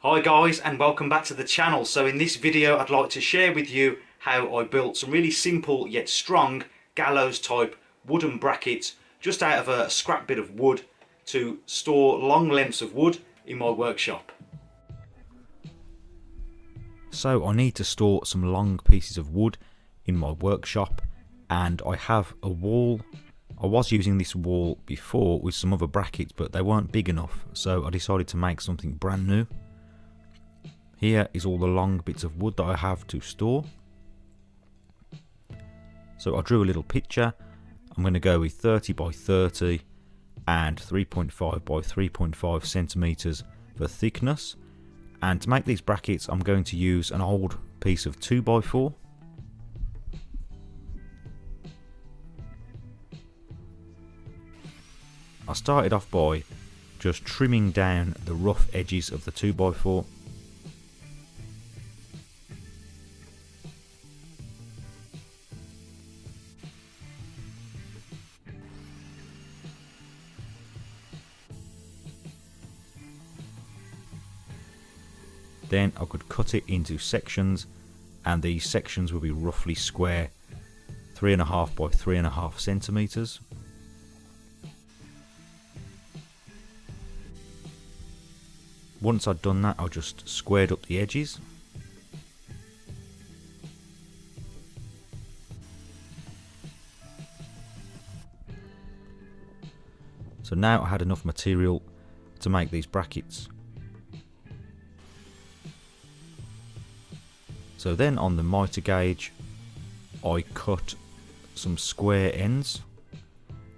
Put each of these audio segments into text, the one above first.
Hi guys, and welcome back to the channel. So in this video I'd like to share with you how I built some really simple yet strong gallows type wooden brackets just out of a scrap bit of wood to store long lengths of wood in my workshop. So I need to store some long pieces of wood in my workshop, and I have a wall. I was using this wall before with some other brackets, but they weren't big enough, so I decided to make something brand new. Here is all the long bits of wood that I have to store. So I drew a little picture. I'm going to go with 30 by 30 and 3.5 by 3.5 centimeters for thickness. And to make these brackets, I'm going to use an old piece of 2x4. I started off by just trimming down the rough edges of the 2x4. Then I could cut it into sections, and these sections will be roughly square, 3.5 by 3.5 centimeters. Once I'd done that, I just squared up the edges. So now I had enough material to make these brackets. So then on the mitre gauge, I cut some square ends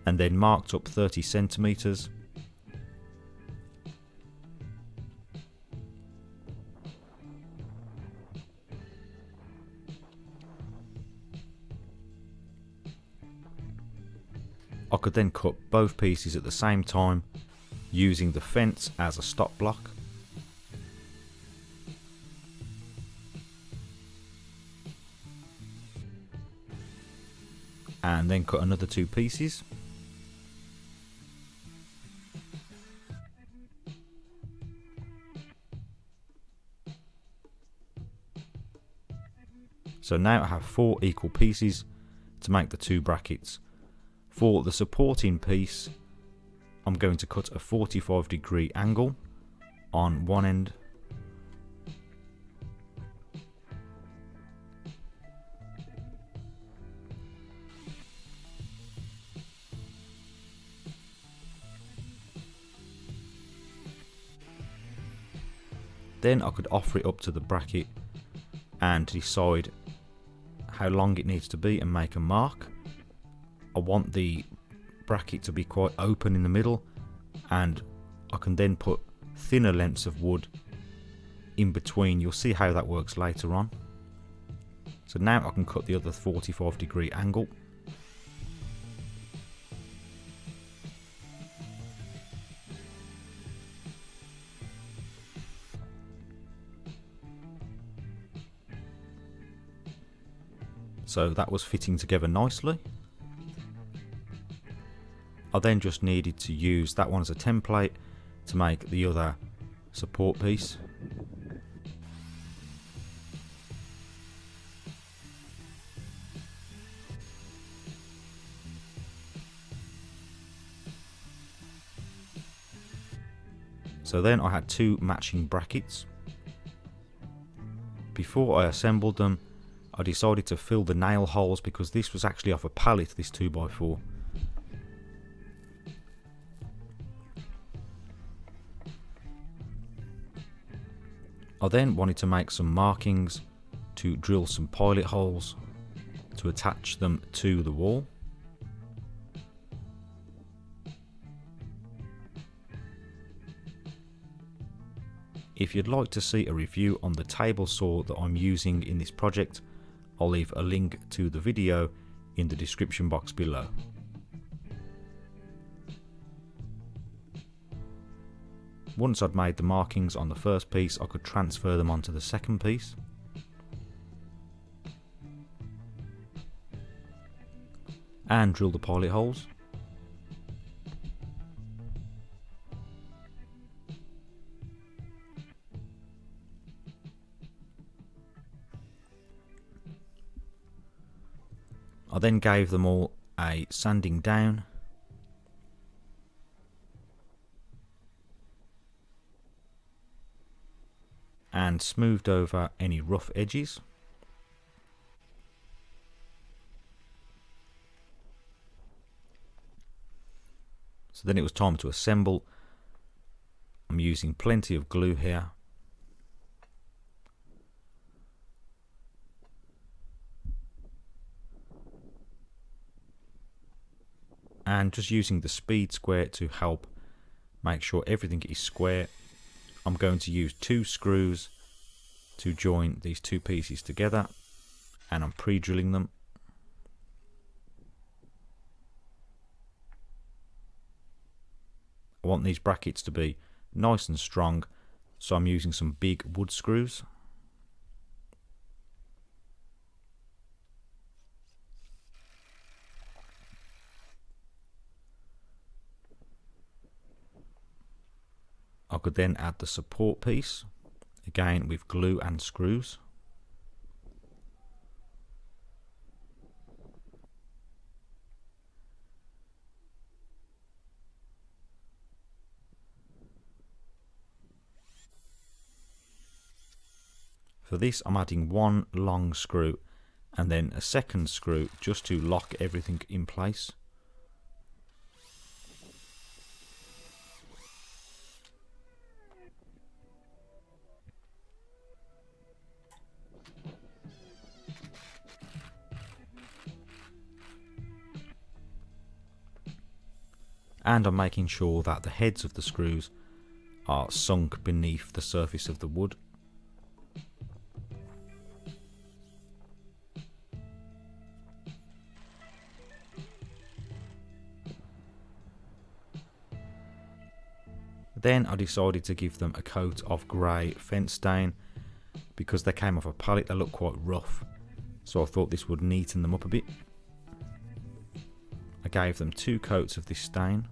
and then marked up 30 centimeters. I could then cut both pieces at the same time using the fence as a stop block. And then cut another two pieces. So now I have 4 equal pieces to make the two brackets. For the supporting piece, I'm going to cut a 45-degree angle on one end. Then I could offer it up to the bracket and decide how long it needs to be and make a mark. I want the bracket to be quite open in the middle, and I can then put thinner lengths of wood in between. You'll see how that works later on. So now I can cut the other 45-degree angle. So that was fitting together nicely. I then just needed to use that one as a template to make the other support piece. So then I had 2 matching brackets. Before I assembled them, I decided to fill the nail holes because this was actually off a pallet, this 2x4. I then wanted to make some markings to drill some pilot holes to attach them to the wall. If you'd like to see a review on the table saw that I'm using in this project, I'll leave a link to the video in the description box below. Once I'd made the markings on the first piece, I could transfer them onto the second piece. And drill the pilot holes. I then gave them all a sanding down, and smoothed over any rough edges. So then it was time to assemble. I'm using plenty of glue here. And just using the speed square to help make sure everything is square. I'm going to use 2 screws to join these 2 pieces together, and I'm pre-drilling them. I want these brackets to be nice and strong, so I'm using some big wood screws. I could then add the support piece, again with glue and screws. For this I'm adding 1 long screw and then a second screw just to lock everything in place. And I'm making sure that the heads of the screws are sunk beneath the surface of the wood. Then I decided to give them a coat of grey fence stain because they came off a pallet, they looked quite rough, so I thought this would neaten them up a bit. I gave them 2 coats of this stain.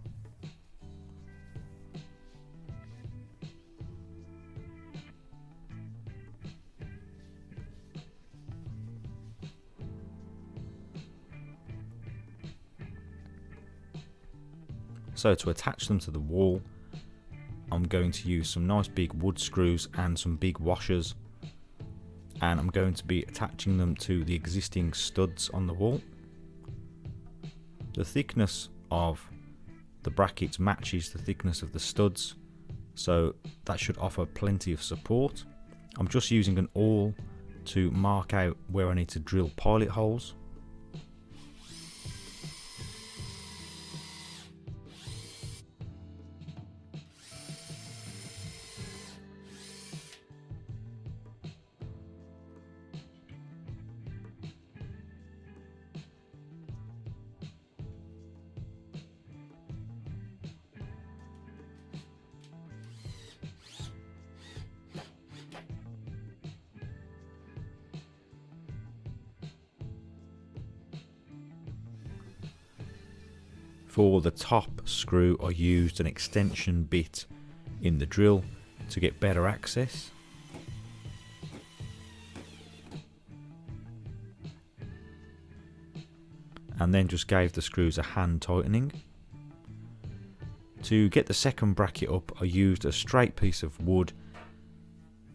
So to attach them to the wall, I'm going to use some nice big wood screws and some big washers, and I'm going to be attaching them to the existing studs on the wall. The thickness of the brackets matches the thickness of the studs, so that should offer plenty of support. I'm just using an awl to mark out where I need to drill pilot holes. For the top screw I used an extension bit in the drill to get better access. And then just gave the screws a hand tightening. To get the second bracket up, I used a straight piece of wood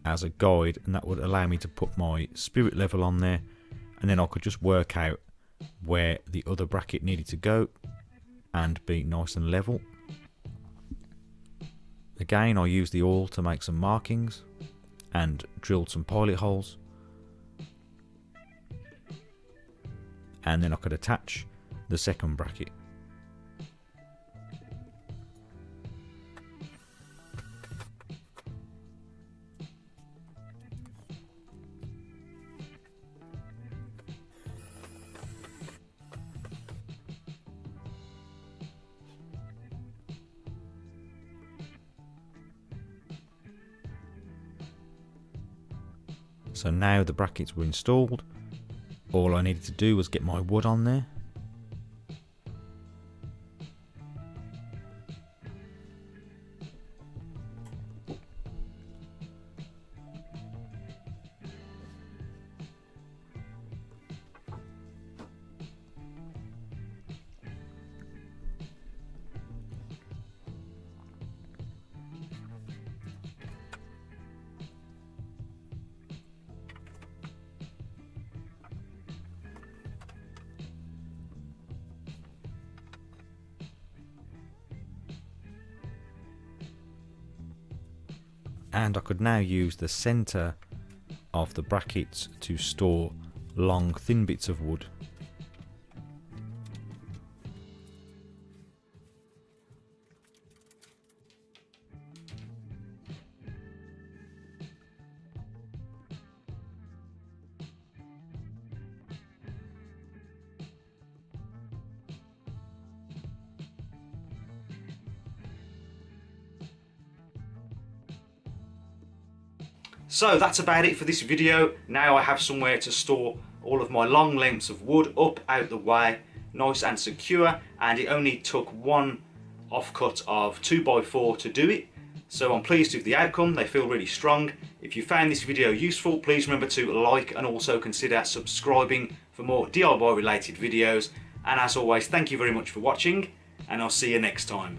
as a guide, and that would allow me to put my spirit level on there, and then I could just work out where the other bracket needed to go and be nice and level. Again, I used the awl to make some markings and drilled some pilot holes, and then I could attach the second bracket. So now the brackets were installed, all I needed to do was get my wood on there. And I could now use the centre of the brackets to store long thin bits of wood. So that's about it for this video. Now I have somewhere to store all of my long lengths of wood up out the way, nice and secure, and it only took one offcut of 2x4 to do it. So I'm pleased with the outcome. They feel really strong. If you found this video useful, please remember to like and also consider subscribing for more DIY related videos. And as always, thank you very much for watching, and I'll see you next time.